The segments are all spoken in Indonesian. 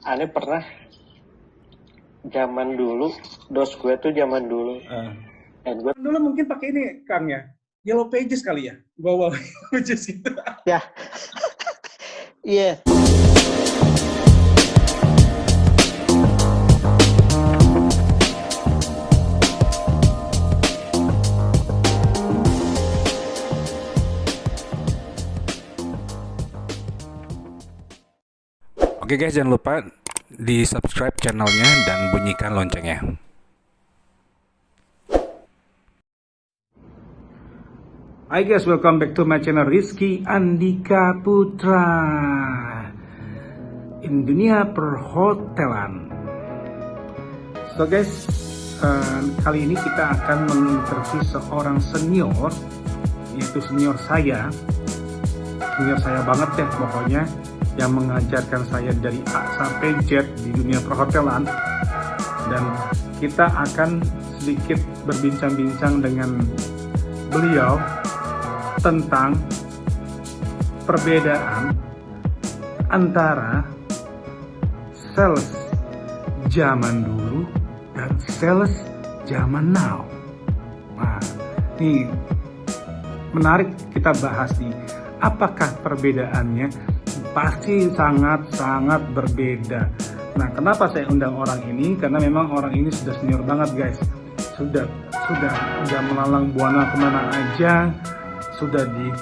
Aneh pernah zaman dulu, dos gue tuh zaman dulu. Dan gue Dulu mungkin pakai ini, Kang ya. Yellow Pages kali ya. Bawa Pages itu. ya, iya. Oke guys, jangan lupa di subscribe channelnya dan bunyikan loncengnya. Hai guys, welcome back to my channel Rizky Andika Putra. In dunia perhotelan. So guys, kali ini kita akan menginterview seorang senior, yaitu senior saya banget ya pokoknya, yang mengajarkan saya dari A sampai Z di dunia perhotelan. Dan kita akan sedikit berbincang-bincang dengan beliau tentang perbedaan antara sales zaman dulu dan sales zaman now. Nah, ini menarik kita bahas nih. Apakah perbedaannya? Pasti sangat-sangat berbeda. Nah, kenapa saya undang orang ini? Karena memang orang ini sudah senior banget, guys. Sudah melalang buana kemana aja, sudah di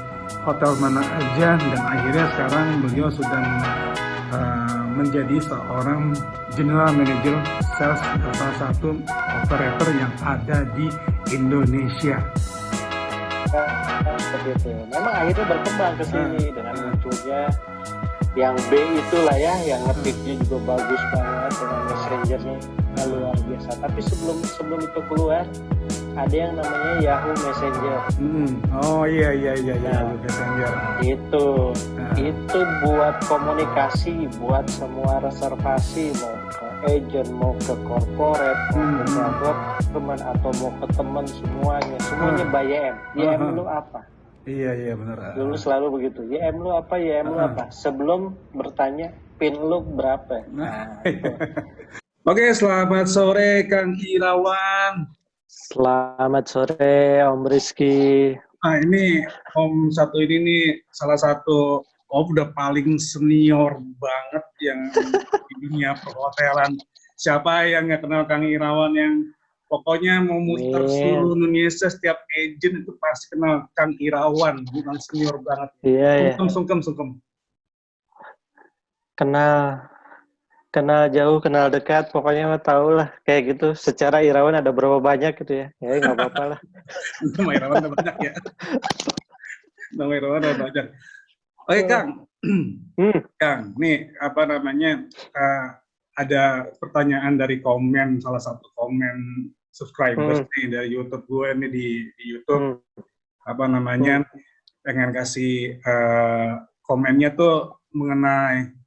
hotel mana aja, dan akhirnya sekarang beliau sudah menjadi seorang general manager sales salah satu operator yang ada di Indonesia. Seperti itu. Memang akhirnya berkembang ke sini dengan munculnya yang B itulah ya, yang ngetiknya juga bagus banget dengan messengernya luar biasa. Tapi sebelum itu keluar, ada yang namanya Yahoo Messenger. Oh iya Yahoo Messenger. Itu buat komunikasi, buat semua reservasi, mau ke agent, mau ke corporate, mau ke government atau mau ke teman, semuanya by YM. YM lu apa? Iya benar. Dulu selalu begitu. YM lu apa? YM lu apa? Sebelum bertanya PIN lu berapa? Nah, Oke, selamat sore Kang Irawan. Selamat sore Om Rizky. Ini Om satu ini nih salah satu Om udah paling senior banget yang di dunia perhotelan. Siapa yang nggak kenal Kang Irawan, yang pokoknya mau muter seluruh Indonesia, setiap agent itu pasti kenal Kang Irawan, bukan senior banget. Iya. Sungkem. Kenal jauh, kenal dekat, pokoknya mah tahu lah kayak gitu. Secara Irawan ada berapa banyak gitu ya? Ya nggak apa-apa lah. Nama Irawan ada banyak ya. Nama Irawan ada banyak. Oke Kang, Kang, nih apa namanya? Ada pertanyaan dari salah satu komen subscribers nih dari YouTube gue nih di YouTube. Apa namanya? Pengen kasih komennya tuh mengenai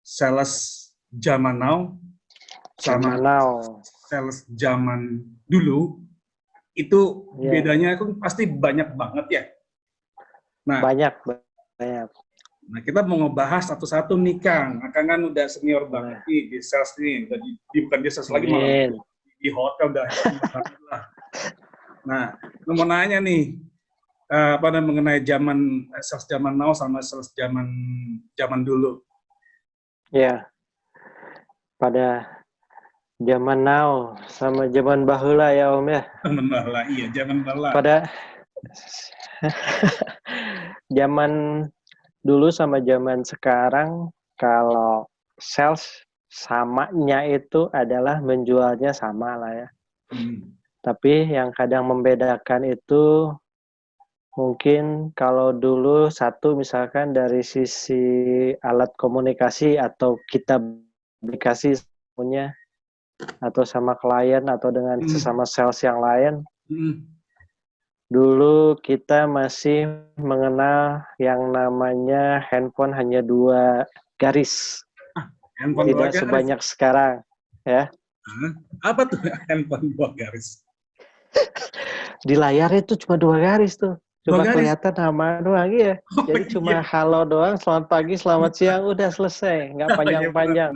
sales zaman now sama sales zaman dulu itu bedanya kan pasti banyak banget ya. Nah, banyak. Nah, kita mau ngebahas satu-satu nih Kang. Kang kan udah senior banget nih di sales nih. Bukan di sales lagi, malah di hotel udah banget lah. Nah, mau nanya nih mengenai sales zaman now sama sales zaman dulu. Ya. Pada zaman now sama zaman baheula ya Om ya. Zaman baheula, iya zaman baheula. Pada zaman dulu sama zaman sekarang, kalau sales samanya itu adalah menjualnya sama lah ya. Tapi yang kadang membedakan itu mungkin kalau dulu satu misalkan dari sisi alat komunikasi atau kita komunikasi punya atau sama klien atau dengan sesama sales yang lain. Dulu kita masih mengenal yang namanya handphone hanya 2 garis. Tidak sebanyak sekarang, ya. Apa tuh handphone 2 garis? Di layar itu cuma 2 garis tuh. Cuma kelihatan nama doang ya. Jadi cuma halo doang, selamat pagi, selamat siang, udah selesai. Nggak panjang-panjang.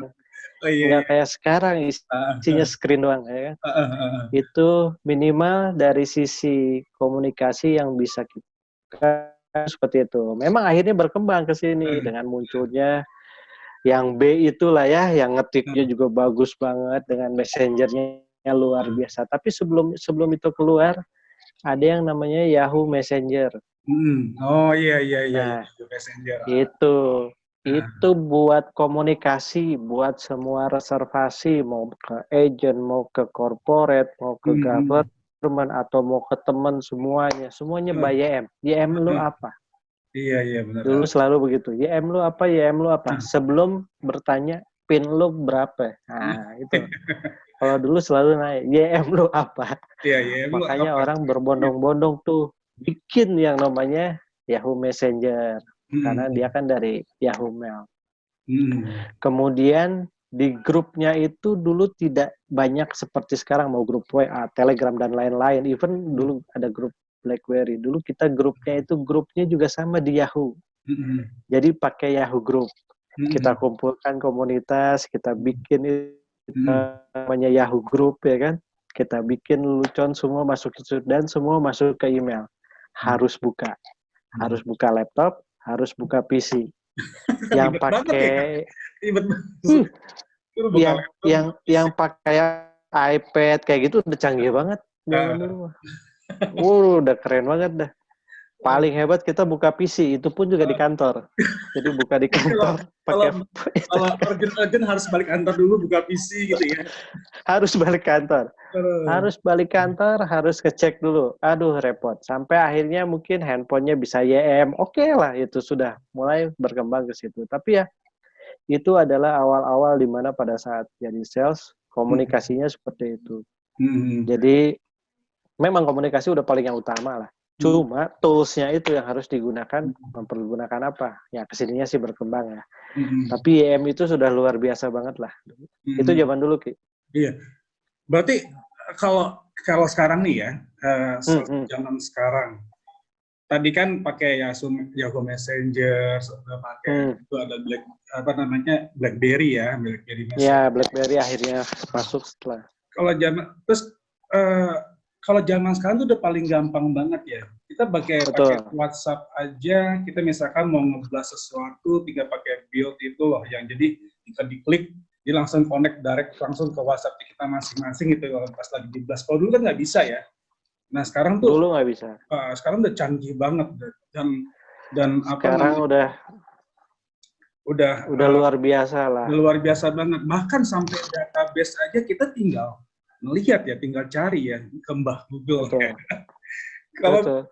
Nggak kayak sekarang isinya screen doang ya kan. Itu minimal dari sisi komunikasi yang bisa kita seperti itu. Memang akhirnya berkembang ke sini dengan munculnya yang B itulah ya, yang ngetiknya juga bagus banget dengan messengernya luar biasa. Tapi sebelum itu keluar, ada yang namanya Yahoo Messenger. Oh iya. Nah, Messenger. Itu buat komunikasi, buat semua reservasi, mau ke agent, mau ke corporate, mau ke government, atau mau ke teman, semuanya by YM. YM lu apa? Iya benar. Dulu selalu begitu. YM lu apa? Sebelum bertanya PIN lu berapa? Nah, itu. Kalau dulu selalu naik, YM lu apa? Iya, makanya orang berbondong-bondong tuh bikin yang namanya Yahoo Messenger. Karena dia kan dari Yahoo Mail. Kemudian di grupnya itu dulu tidak banyak seperti sekarang, mau grup WA, Telegram, dan lain-lain. Even dulu ada grup BlackBerry. Dulu kita grupnya juga sama di Yahoo. Jadi pakai Yahoo Group. Kita kumpulkan komunitas, kita bikin namanya Yahoo Group ya kan. Kita bikin lelucon semua masuk ke dan semua masuk ke email. Harus buka laptop, harus buka PC. Yang pakai yang pakai iPad kayak gitu udah canggih banget zaman dulu. Udah keren banget dah. Paling hebat kita buka PC, itu pun juga di kantor. Jadi buka di kantor. Kalau urgent harus balik kantor dulu buka PC gitu ya. Harus balik kantor. Harus ngecek dulu. Aduh repot. Sampai akhirnya mungkin handphonenya bisa YM. Oke lah, itu sudah mulai berkembang ke situ. Tapi ya itu adalah awal-awal di mana pada saat jadi sales komunikasinya seperti itu. Jadi memang komunikasi udah paling yang utama lah. Cuma tools-nya itu yang harus digunakan, mempergunakan apa? Ya kesininya sih berkembang ya. Tapi YM itu sudah luar biasa banget lah. Itu zaman dulu, Ki. Iya. Berarti kalau sekarang nih ya, zaman sekarang, tadi kan pakai Yahoo Messenger, pakai itu ada BlackBerry ya, BlackBerry Messenger. Ya, BlackBerry akhirnya masuk setelah. Kalau zaman sekarang tuh udah paling gampang banget ya. Kita pakai WhatsApp aja, kita misalkan mau nge-blast sesuatu, tinggal pakai build itu loh, yang jadi kita diklik, dia langsung connect direct langsung ke WhatsApp kita masing-masing gitu kalau pas lagi di-blast. Kalau dulu kan nggak bisa ya. Nah sekarang tuh dulu nggak bisa. Sekarang udah canggih banget dan sekarang udah luar biasa lah. Udah luar biasa banget. Bahkan sampai database aja kita tinggal melihat ya, tinggal cari ya ke Mbah Google. Kalau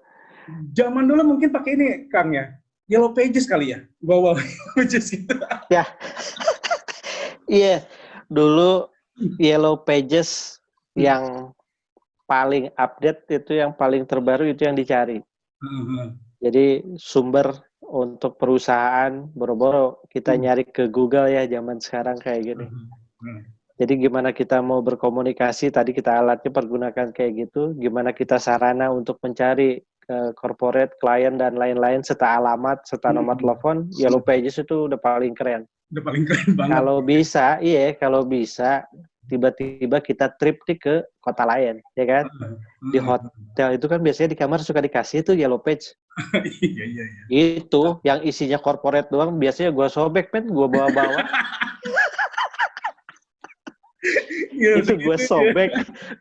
zaman dulu mungkin pakai ini Kang ya, Yellow Pages kali ya, bawa Pages gitu. Ya, iya. Dulu Yellow Pages yang paling update itu, yang paling terbaru itu yang dicari. Jadi sumber untuk perusahaan, boro-boro kita nyari ke Google ya zaman sekarang kayak gini. Jadi gimana kita mau berkomunikasi, tadi kita alatnya pergunakan kayak gitu, gimana kita sarana untuk mencari corporate, klien, dan lain-lain, serta alamat, serta nomor telepon, Yellow Pages itu udah paling keren. Udah paling keren banget. Kalau bisa, tiba-tiba kita trip nih ke kota lain, ya kan? Di hotel itu kan biasanya di kamar suka dikasih tuh Yellow Page. Iya. Itu yang isinya corporate doang, biasanya gue sobek, gue bawa-bawa. Itu gue sobek,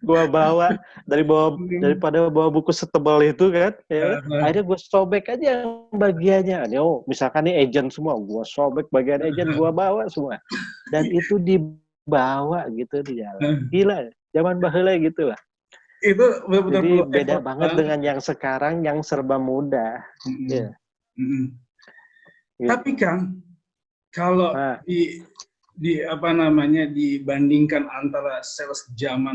gue bawa daripada bawa buku setebal itu kan, ya. Akhirnya gue sobek aja bagiannya. Misalkan nih agent semua, gue sobek bagian agent, gue bawa semua, dan itu dibawa gitu di jalan. Gila, zaman baheula gitu lah. Itu benar-benar jadi beda banget dengan yang sekarang yang serba mudah. Tapi Kang, kalau dibandingkan antara sales zaman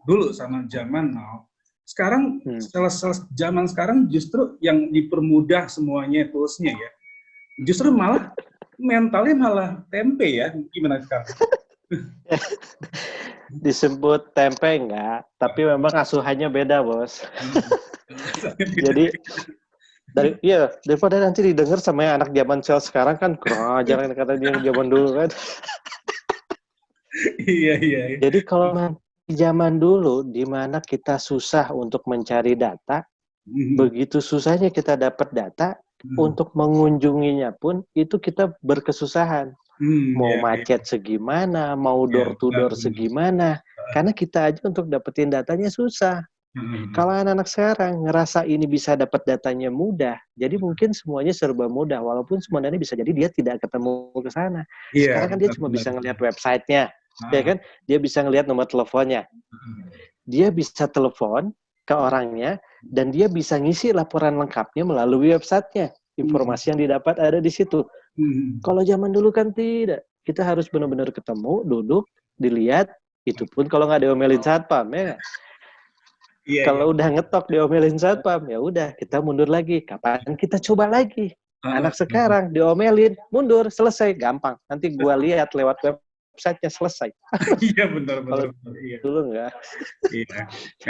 dulu sama zaman now, sekarang sales zaman sekarang justru yang dipermudah semuanya toolsnya ya, justru malah mentalnya malah tempe ya, gimana Kang? disebut tempe enggak, tapi memang asuhannya beda, Bos. Jadi daripada nanti didengar sama yang anak zaman sel sekarang kan kurang ajar kan kata dia yang zaman dulu kan. Iya. Jadi kalau zaman dulu di mana kita susah untuk mencari data, begitu susahnya kita dapat data, untuk mengunjunginya pun itu kita berkesusahan. Mau macet segimana, mau door to door segimana, karena kita aja untuk dapetin datanya susah. Kalau anak-anak sekarang ngerasa ini bisa dapat datanya mudah, jadi mungkin semuanya serba mudah, walaupun sebenarnya bisa jadi dia tidak ketemu ke sana. Sekarang kan dia cuma bisa ngelihat websitenya, ya kan? Dia bisa ngelihat nomor teleponnya, dia bisa telepon ke orangnya, dan dia bisa ngisi laporan lengkapnya melalui websitenya. Informasi yang didapat ada di situ. Kalau zaman dulu kan tidak, kita harus benar-benar ketemu, duduk, dilihat, itu pun kalau nggak diomelin satpam, ya. Kalau udah ngetok diomelin satpam, ya udah kita mundur lagi. Kapan kita coba lagi? Anak sekarang diomelin, mundur, selesai, gampang. Nanti gua lihat lewat website-nya selesai. Iya benar. Iya. Dulu enggak. Iya,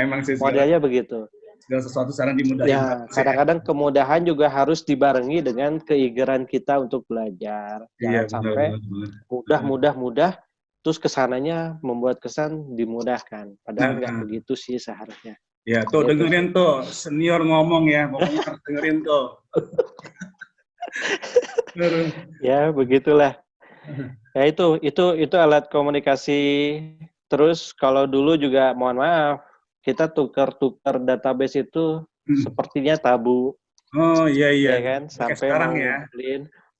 memang sih. Modelnya begitu. Segala sesuatu sekarang dimudahkan. Ya, kadang-kadang kemudahan juga harus dibarengi dengan keigeran kita untuk belajar. Jangan sampai mudah, terus kesananya membuat kesan dimudahkan. Padahal nggak begitu sih seharusnya. Ya, tuh dengerin tuh, senior ngomong ya, pokoknya harus dengerin tuh. Ya, begitulah. Ya itu alat komunikasi. Terus kalau dulu juga mohon maaf, kita tukar-tukar database itu sepertinya tabu. Oh iya. Ya kan, sampai sekarang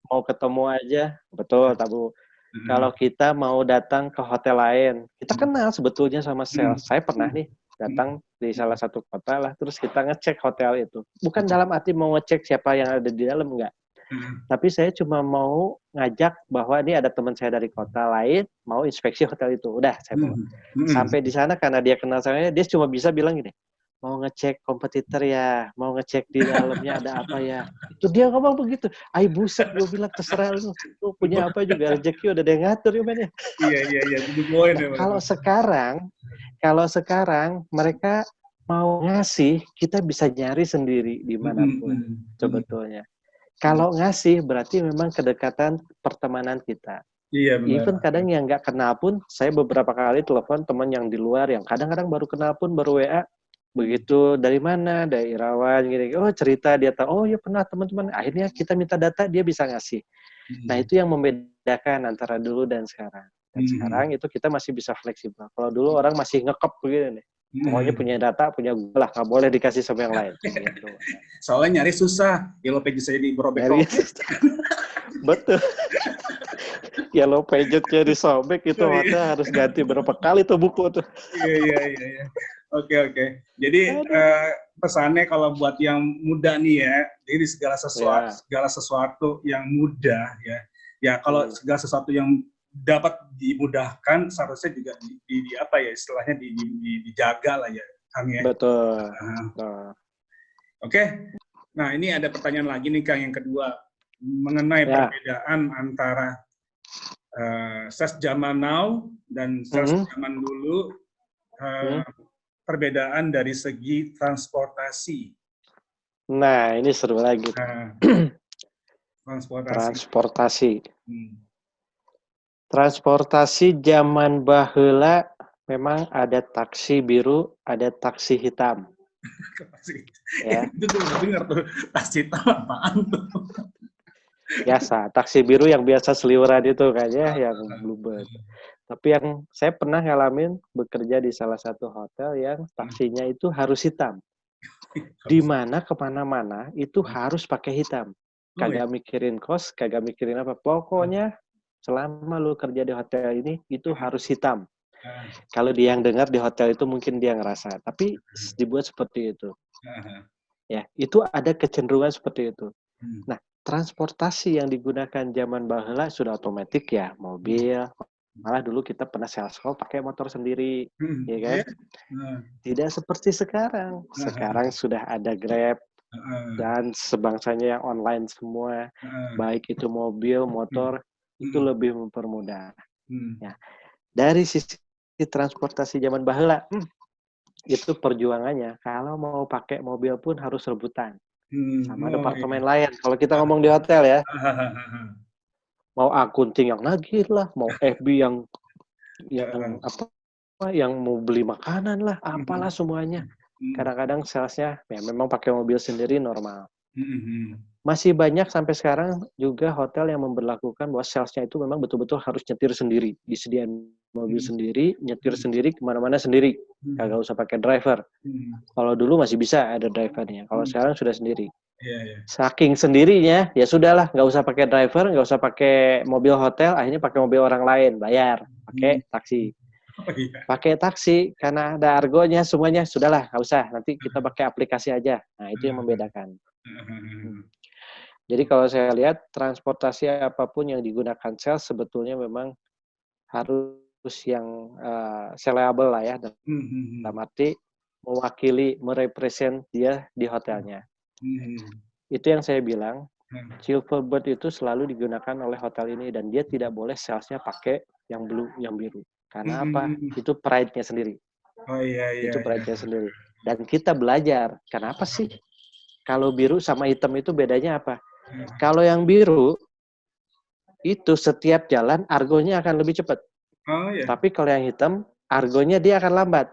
mau ketemu aja, betul tabu. Kalau kita mau datang ke hotel lain, kita kenal sebetulnya sama sales. Saya pernah nih datang di salah satu kota lah, terus kita ngecek hotel itu. Bukan dalam arti mau ngecek siapa yang ada di dalam, enggak. Tapi saya cuma mau ngajak bahwa ini ada teman saya dari kota lain, mau inspeksi hotel itu. Udah, saya bawa. Sampai di sana karena dia kenal saya, dia cuma bisa bilang gini, mau ngecek kompetitor ya, mau ngecek di dalamnya ada apa ya. Itu dia ngomong begitu. Ay buset, gue bilang terserah lu punya apa juga, rezeki udah ada yang ngatur ya, ya. Iya. Kalau sekarang mereka mau ngasih, kita bisa nyari sendiri dimanapun sebetulnya. Kalau ngasih berarti memang kedekatan pertemanan kita. Iya, benar. Even kadang yang nggak kenal pun, saya beberapa kali telepon teman yang di luar yang kadang-kadang baru kenal pun, baru WA. Begitu, dari mana, dari Irawan, gini. Oh cerita, dia tahu, oh ya pernah teman-teman. Akhirnya kita minta data, dia bisa ngasih. Nah itu yang membedakan antara dulu dan sekarang. Dan sekarang itu kita masih bisa fleksibel. Kalau dulu orang masih ngekep begini nih. Pokoknya punya data, punya gue lah, nggak boleh dikasih sama yang lain. Gitu. Soalnya nyari susah, Yellow Pages saya diberobek. Betul. Yellow Pages-nya disobek itu maka harus ganti berapa kali tuh buku tuh. Iya. Oke. Jadi pesannya kalau buat yang muda nih ya, jadi segala sesuatu yang mudah ya. Ya kalau segala sesuatu yang dapat dimudahkan seharusnya juga istilahnya dijaga lah ya, Kang ya. Betul. Oke. Nah, ini ada pertanyaan lagi nih Kang yang kedua mengenai perbedaan antara sales zaman now dan sales zaman dulu, perbedaan dari segi transportasi. Nah, ini seru lagi. Transportasi. Transportasi zaman baheula memang ada taksi biru, ada taksi hitam. Ya. Itu tuh dengar tuh, taksi hitam apaan tuh? Biasa, taksi biru yang biasa seliweran itu kayaknya yang bluebird. Tapi yang saya pernah ngalamin bekerja di salah satu hotel yang taksinya itu harus hitam. Di mana kemana-mana itu harus pakai hitam. Kagak mikirin kos, kagak mikirin apa. Pokoknya selama lu kerja di hotel ini, itu harus hitam. Kalau dia yang dengar di hotel itu mungkin dia ngerasa. Tapi dibuat seperti itu. Ya, itu ada kecenderungan seperti itu. Nah, transportasi yang digunakan zaman baheula sudah otomatis ya, mobil. Malah dulu kita pernah sales call pakai motor sendiri, ya kan? Tidak seperti sekarang. Sekarang sudah ada Grab dan sebangsanya yang online semua, baik itu mobil, motor, itu lebih mempermudah. Ya. Dari sisi transportasi zaman baheula, itu perjuangannya. Kalau mau pakai mobil pun harus rebutan sama departemen lain. Kalau kita ngomong di hotel ya, mau akunting yang nagih lah, mau FB yang apa, yang mau beli makanan lah, apalah semuanya. Kadang-kadang salesnya ya memang pakai mobil sendiri normal. Masih banyak sampai sekarang juga hotel yang memberlakukan bahwa salesnya itu memang betul-betul harus nyetir sendiri, disediain mobil sendiri, nyetir sendiri, kemana-mana sendiri, kagak usah pakai driver. Kalau dulu masih bisa ada drivernya, kalau sekarang sudah sendiri. Saking sendirinya, ya sudahlah, nggak usah pakai driver, nggak usah pakai mobil hotel, akhirnya pakai mobil orang lain, bayar, pakai taksi. Pakai taksi, karena ada argonya semuanya, sudahlah, nggak usah, nanti kita pakai aplikasi aja. Nah, itu yang membedakan. Jadi kalau saya lihat transportasi apapun yang digunakan sales sebetulnya memang harus yang sellable lah ya, dalam arti mewakili, merepresent dia di hotelnya. Itu yang saya bilang, Silverbird itu selalu digunakan oleh hotel ini dan dia tidak boleh salesnya pakai yang blue, yang biru. Karena apa? Itu pride-nya sendiri. Itu pride-nya sendiri. Dan kita belajar, kenapa sih? Kalau biru sama hitam itu bedanya apa? Kalau yang biru, itu setiap jalan argonya akan lebih cepat. Tapi kalau yang hitam, argonya dia akan lambat.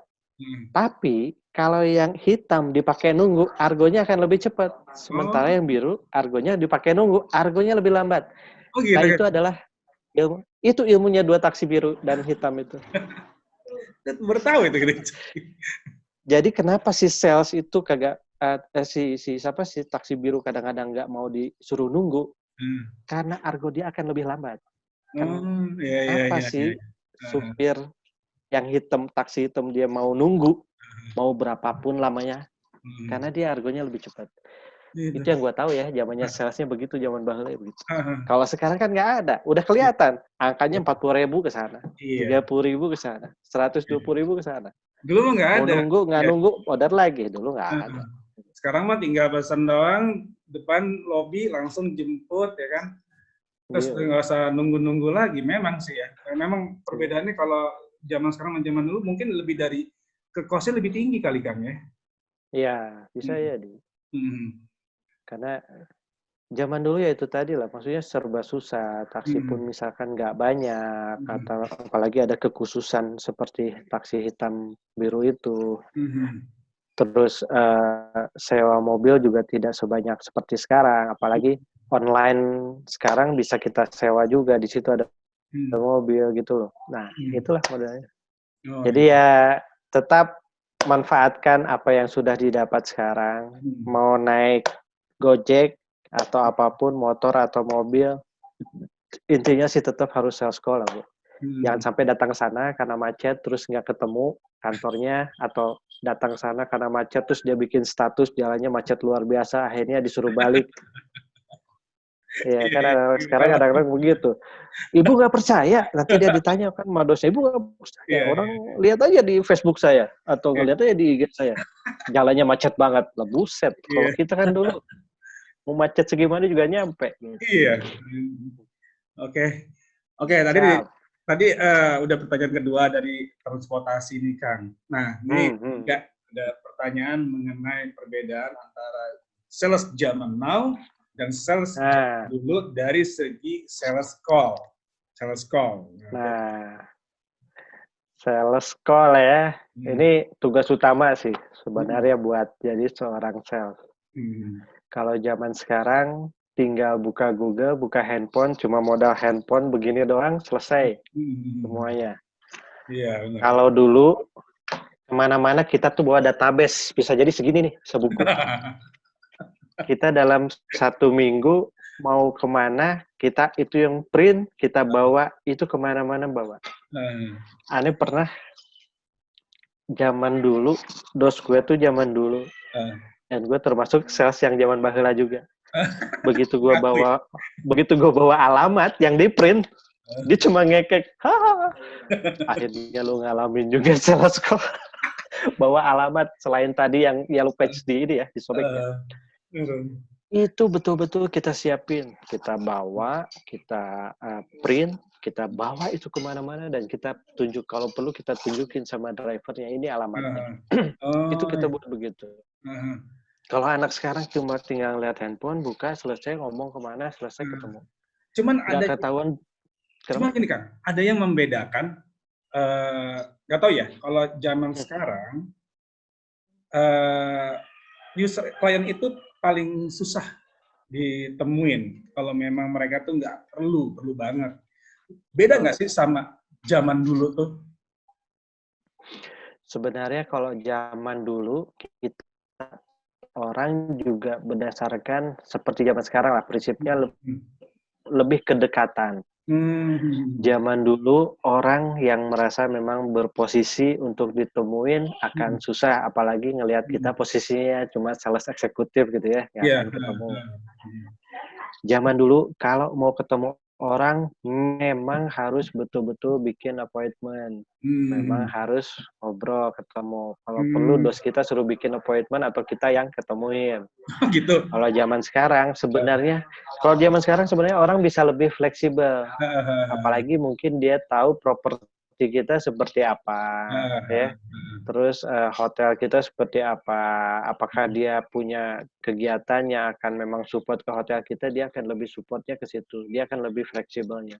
Tapi kalau yang hitam dipakai nunggu, argonya akan lebih cepat. Sementara yang biru, argonya dipakai nunggu, argonya lebih lambat. Nah, itu adalah ilmu. Itu ilmunya dua taksi biru dan hitam itu. Bertahu itu. Jadi kenapa si sales itu kagak si taksi biru kadang-kadang nggak mau disuruh nunggu? Karena argo dia akan lebih lambat. Kenapa sih supir yang hitam, taksi hitam dia mau nunggu, mau berapapun lamanya, karena dia argonya lebih cepat. Itu yang gue tahu ya, zamannya salesnya begitu, zaman baheula begitu. Kalau sekarang kan nggak ada, udah kelihatan angkanya 40.000 ke sana, 30.000 ke sana, 120.000 ke sana. Dulu mah nggak ada. Mau nggak nunggu, order lagi. Dulu nggak ada. Sekarang mah tinggal pesan doang, depan lobi langsung jemput ya kan. Terus nggak usah nunggu-nunggu lagi. Memang sih ya. Memang perbedaannya kalau zaman sekarang dan zaman dulu mungkin lebih dari ke kosnya lebih tinggi kali Kang ya. Iya, bisa ya di. Karena zaman dulu ya itu tadi lah, maksudnya serba susah. Taksi pun misalkan nggak banyak, atau apalagi ada kekhususan seperti taksi hitam biru itu. Terus sewa mobil juga tidak sebanyak seperti sekarang, apalagi online sekarang bisa kita sewa juga, di situ ada mobil gitu loh. Nah, itulah modelnya. Jadi ya tetap manfaatkan apa yang sudah didapat sekarang. Mau naik Gojek atau apapun, motor atau mobil, intinya sih tetap harus sales call lah, Bu. Jangan sampai datang ke sana karena macet terus nggak ketemu kantornya, atau datang ke sana karena macet terus dia bikin status jalannya macet luar biasa, akhirnya disuruh balik. Ya kan sekarang kadang-kadang begitu. Ibu nggak percaya, nanti dia ditanya kan sama dosen, ibu nggak percaya, orang lihat aja di Facebook saya atau lihat aja di IG saya, jalannya macet banget, lah buset. Kalau kita kan dulu mau macet segimana juga nyampe. Iya. Oke, tadi udah pertanyaan kedua dari transportasi nih Kang. Nah, ini juga ada pertanyaan mengenai perbedaan antara sales zaman now dan sales dulu dari segi sales call. Nah, sales call ya, ini tugas utama sih sebenarnya buat jadi seorang sales. Kalau zaman sekarang tinggal buka Google, buka handphone, cuma modal handphone begini doang, selesai semuanya. Iya, kalau dulu kemana-mana kita tuh bawa database, bisa jadi segini nih, sebuku. Kita dalam 1 minggu mau kemana, kita itu yang print, kita bawa, itu kemana-mana bawa. Aneh pernah, zaman dulu, dos gue tuh zaman dulu, dan gue termasuk sales yang zaman baheula juga. Begitu gue bawa alamat yang di print, dia cuma ngekek, akhirnya lu ngalamin juga sales call. Bawa alamat selain tadi yang yellow page di ini ya, disobeknya. Itu betul-betul kita siapin, kita bawa, kita print, kita bawa itu kemana-mana dan kita tunjuk, kalau perlu kita tunjukin sama drivernya ini alamatnya. Itu kita buat begitu. Kalau anak sekarang cuma tinggal lihat handphone, buka, selesai, ngomong kemana, selesai, ketemu. Cuman nggak ketahuan. Cuman gini Kang, ada yang membedakan, nggak tahu ya, kalau zaman sekarang user klien itu paling susah ditemuin kalau memang mereka tuh nggak perlu banget. Beda nggak sih sama zaman dulu tuh? Sebenarnya kalau zaman dulu kita orang juga berdasarkan seperti zaman sekarang lah, prinsipnya lebih kedekatan. Zaman dulu orang yang merasa memang berposisi untuk ditemuin akan susah, apalagi ngelihat kita posisinya cuma sales eksekutif gitu ya, nggak akan ketemu. Zaman dulu kalau mau ketemu orang memang harus betul-betul bikin appointment, memang harus ngobrol, ketemu. Kalau perlu dos kita suruh bikin appointment atau kita yang ketemuin. Gitu. Kalau zaman sekarang sebenarnya orang bisa lebih fleksibel, apalagi mungkin dia tahu properti kita seperti apa, ya. Terus hotel kita seperti apa, apakah dia punya kegiatan yang akan memang support ke hotel kita, dia akan lebih supportnya ke situ, dia akan lebih fleksibelnya.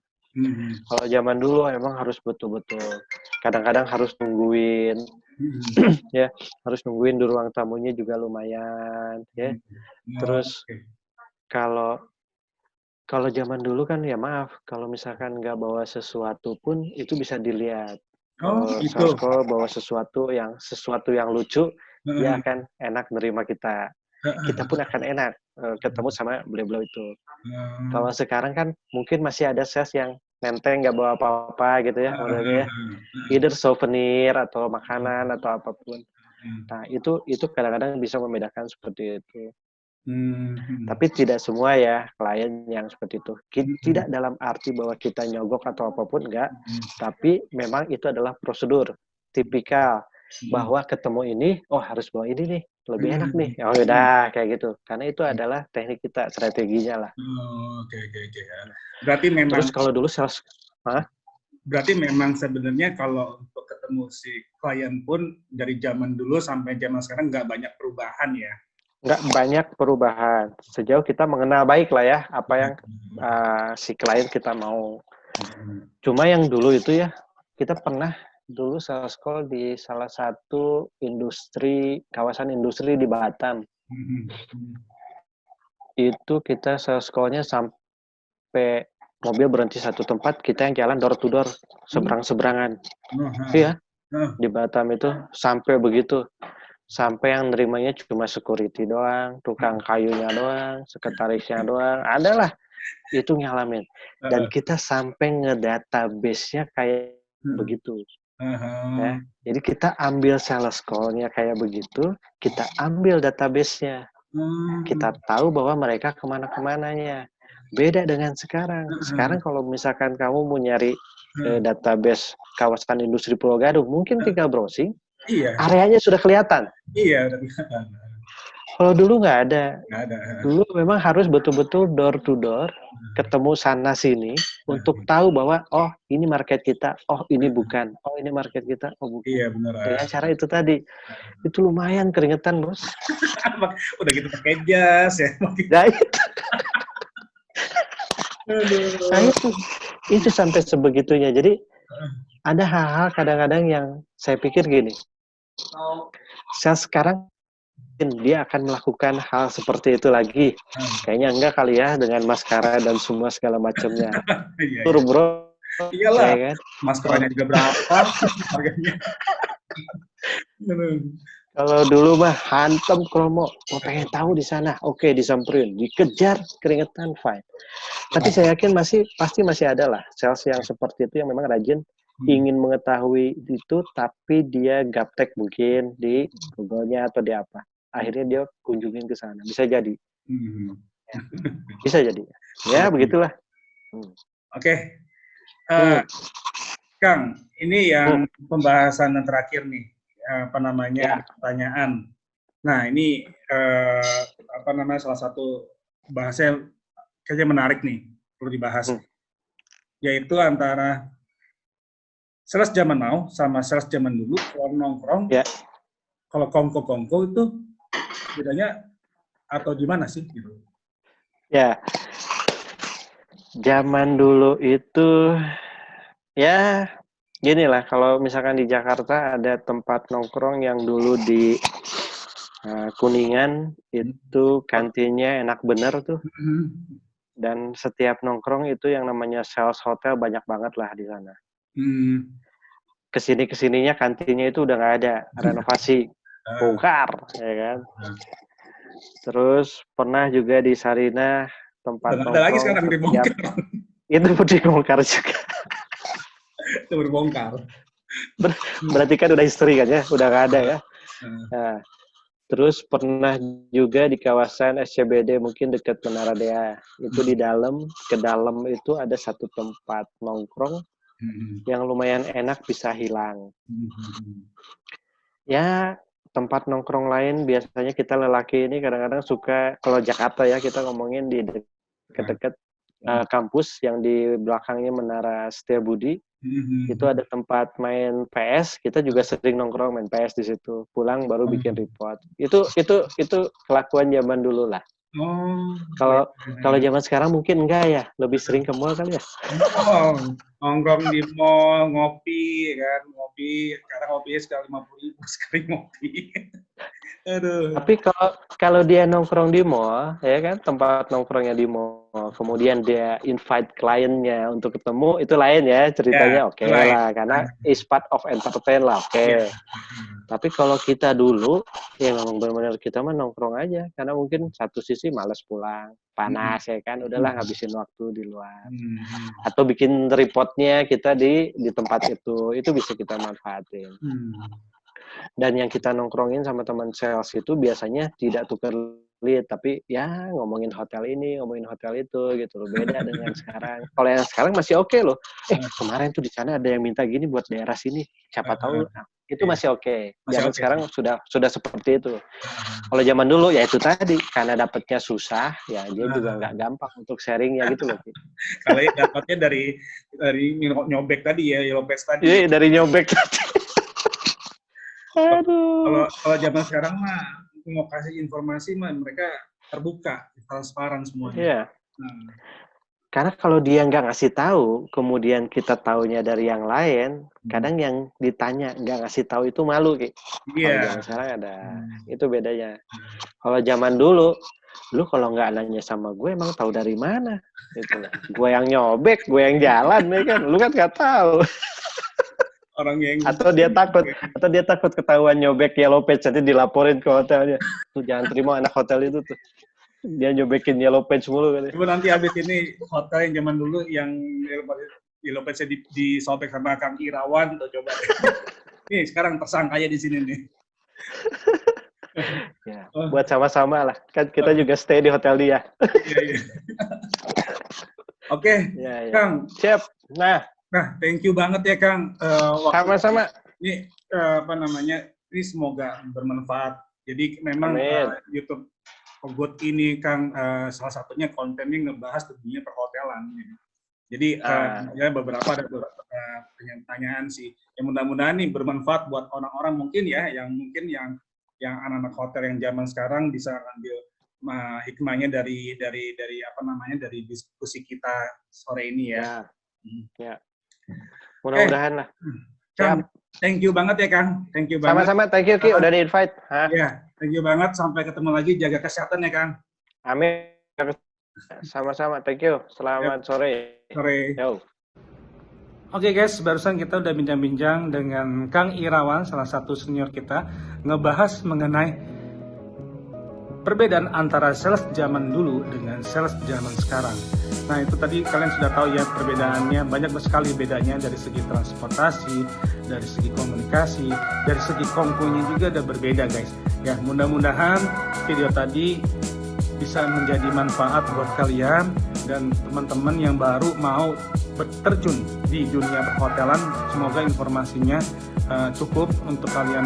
Kalau zaman dulu emang harus betul-betul, kadang-kadang harus nungguin, ya, harus nungguin di ruang tamunya juga lumayan, ya. Terus kalau zaman dulu kan ya maaf, kalau misalkan nggak bawa sesuatu pun itu bisa dilihat. Kalau sales call bawa sesuatu yang lucu, dia akan enak nerima kita. Kita pun akan enak ketemu sama beliau-beliau itu. Kalau sekarang kan mungkin masih ada sales yang nenteng nggak bawa apa-apa gitu ya, modelnya ya. Either souvenir atau makanan atau apapun. Nah itu kadang-kadang bisa membedakan seperti itu. Tapi tidak semua ya klien yang seperti itu. Tidak dalam arti bahwa kita nyogok atau apapun, enggak. Tapi memang itu adalah prosedur tipikal bahwa ketemu ini, harus bawa ini nih, lebih enak nih. Oh udah kayak gitu. Karena itu adalah teknik kita, strateginya lah. Oke. Berarti memang. Terus kalau dulu sales, berarti memang sebenarnya kalau untuk ketemu si klien pun dari zaman dulu sampai zaman sekarang nggak banyak perubahan ya? Nggak banyak perubahan. Sejauh kita mengenal baik lah ya, apa yang si klien kita mau. Cuma yang dulu itu ya, kita pernah dulu sales call di salah satu kawasan industri di Batam. Itu kita sales call-nya sampai mobil berhenti satu tempat, kita yang jalan door to door, seberang-seberangan. Iya, di Batam itu sampai begitu. Sampai yang nerimanya cuma security doang, tukang kayunya doang, sekretarisnya doang, adalah itu ngalamin. Dan kita sampai ngedatabase-nya kayak begitu. Ya. Jadi kita ambil sales call-nya kayak begitu, kita ambil database-nya. Kita tahu bahwa mereka kemana-kemananya. Beda dengan sekarang. Sekarang kalau misalkan kamu mau nyari database kawasan industri Pulau Gadung, mungkin tinggal browsing. Iya. Areanya sudah kelihatan. Iya, udah kelihatan. Kalau dulu nggak ada. Nggak ada. Dulu memang harus betul-betul door to door, ketemu sana sini untuk tahu bahwa ini market kita, ini bukan, ini market kita, bukan. Iya benar. Dengan cara itu tadi, itu lumayan keringetan bos. Udah gitu pakai jas ya. Nah itu. Nah itu sampai sebegitunya. Jadi ada hal-hal kadang-kadang yang saya pikir gini. Sales sekarang dia akan melakukan hal seperti itu lagi. Kayaknya enggak kali ya dengan maskara dan semua segala macamnya. Tur bro. Iyalah. Ya kan? Maskaranya juga berapa harganya? Kalau dulu mah hantam promo, mau pengen tahu di sana, oke disamperin, dikejar keringetan fine. Tapi saya yakin pasti masih ada lah sales yang seperti itu yang memang rajin ingin mengetahui itu, tapi dia gaptek mungkin di Google-nya atau di apa. Akhirnya dia kunjungin ke sana, bisa jadi. Bisa jadi. Ya begitulah. Oke. Kang, ini yang pembahasan yang terakhir nih. Pertanyaan. Nah, ini salah satu bahasanya kayaknya menarik nih, perlu dibahas. yaitu antara sales zaman now sama sales zaman dulu. Kalau nongkrong, kalau kongko-kongko itu bedanya atau gimana sih gitu? Ya, zaman dulu itu ya gini lah, kalau misalkan di Jakarta ada tempat nongkrong yang dulu di Kuningan, itu kantinnya enak bener tuh. Dan setiap nongkrong itu yang namanya sales hotel banyak banget lah di sana. Kesininya kantinnya itu udah nggak ada, renovasi, bongkar, ya kan. Terus pernah juga di Sarinah tempat nongkrong. Ada lagi sekarang dibongkar. Itu dibongkar juga. Itu berbongkar. Berarti kan udah history kan ya, udah nggak ada ya. Nah, terus pernah juga di kawasan SCBD mungkin dekat Menara Dea. Itu di dalam, ke dalam itu ada satu tempat nongkrong yang lumayan enak bisa hilang. Ya, tempat nongkrong lain biasanya kita lelaki ini kadang-kadang suka, kalau Jakarta ya kita ngomongin di dekat-dekat kampus yang di belakangnya Menara Setiabudi. Itu ada tempat main PS, kita juga sering nongkrong main PS di situ. Pulang baru bikin report. Itu kelakuan zaman dulu lah. Kalau zaman sekarang mungkin enggak ya, lebih sering ke mall kali ya. Nongkrong di mall, ngopi kan, sekarang ngopinya sekali 50.000 sekali ngopi. Aduh. Tapi kalau dia nongkrong di mall, ya kan, tempat nongkrongnya di mall, kemudian dia invite kliennya untuk ketemu, itu lain ya ceritanya, oke lah, karena is part of entertain lah, oke. Tapi kalau kita dulu, ya memang benar-benar kita mah nongkrong aja, karena mungkin satu sisi malas pulang, panas ya kan, udahlah ngabisin waktu di luar. Atau bikin reportnya kita di tempat itu bisa kita manfaatin. Dan yang kita nongkrongin sama teman sales itu biasanya tidak tukar lead, tapi ya ngomongin hotel ini, ngomongin hotel itu gitu loh. Beda dengan sekarang. Kalau yang sekarang masih oke loh. Kemarin tuh di sana ada yang minta gini buat daerah sini. Siapa tahu itu masih oke. Zaman sekarang sudah seperti itu. Kalau zaman dulu ya itu tadi, karena dapatnya susah, ya dia juga nggak gampang untuk sharingnya gitu loh. Kalau dapatnya dari nyobek tadi ya, Yelopes tadi. Iya, dari nyobek tadi. Kalau zaman sekarang mah mau kasih informasi mah mereka terbuka, transparan semuanya. Iya. Karena kalau dia nggak ngasih tahu, kemudian kita taunya dari yang lain, kadang yang ditanya nggak ngasih tahu itu malu, Ki. Kalau zaman sekarang ada, itu bedanya. Kalau zaman dulu, lu kalau nggak nanya sama gue, emang tahu dari mana? Gitu. Gue yang nyobek, gue yang jalan, ya kan? Lu kan nggak tahu. Atau dia takut ketahuan nyobek Yellow Page, nanti dilaporin ke hotelnya. Tuh jangan terima anak hotel itu tuh. Dia nyobekin Yellow Page mulu kali. Coba nanti habis ini hotel yang zaman dulu yang Yellow Page disobek sama Kang Irawan tuh coba. Nih sekarang tersangkanya di sini nih. Ya, buat sama-sama lah. Kan kita juga stay di hotel dia. Oke, Kang. Siap. Nah, thank you banget ya Kang. Sama-sama. Ini ini semoga bermanfaat. Jadi memang YouTube Good ini Kang salah satunya kontennya ngebahas dunia perhotelan. Jadi ya beberapa pertanyaan sih. Yang mudah-mudahan nih bermanfaat buat orang-orang mungkin yang anak-anak hotel yang zaman sekarang bisa ambil hikmahnya dari diskusi kita sore ini ya. Ya. Mudah-mudahan lah. Kang, thank you banget ya Kang. Thank you banget. Sama-sama, thank you Ki udah di-invite. Ya, thank you banget. Sampai ketemu lagi, jaga kesehatan ya Kang. Amin. Sama-sama, thank you. Selamat sore. Yo. Oke guys, barusan kita udah bincang-bincang dengan Kang Irawan, salah satu senior kita, ngebahas mengenai perbedaan antara sales zaman dulu dengan sales zaman sekarang. Nah itu tadi kalian sudah tahu ya perbedaannya, banyak sekali bedanya dari segi transportasi, dari segi komunikasi, dari segi kongkunya juga ada berbeda guys. Ya mudah-mudahan video tadi bisa menjadi manfaat buat kalian dan teman-teman yang baru mau terjun di dunia perhotelan. Semoga informasinya cukup untuk kalian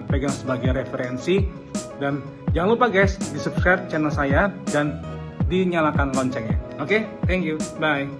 pegang sebagai referensi. Dan jangan lupa guys, di subscribe channel saya dan dinyalakan loncengnya. Oke, thank you, bye.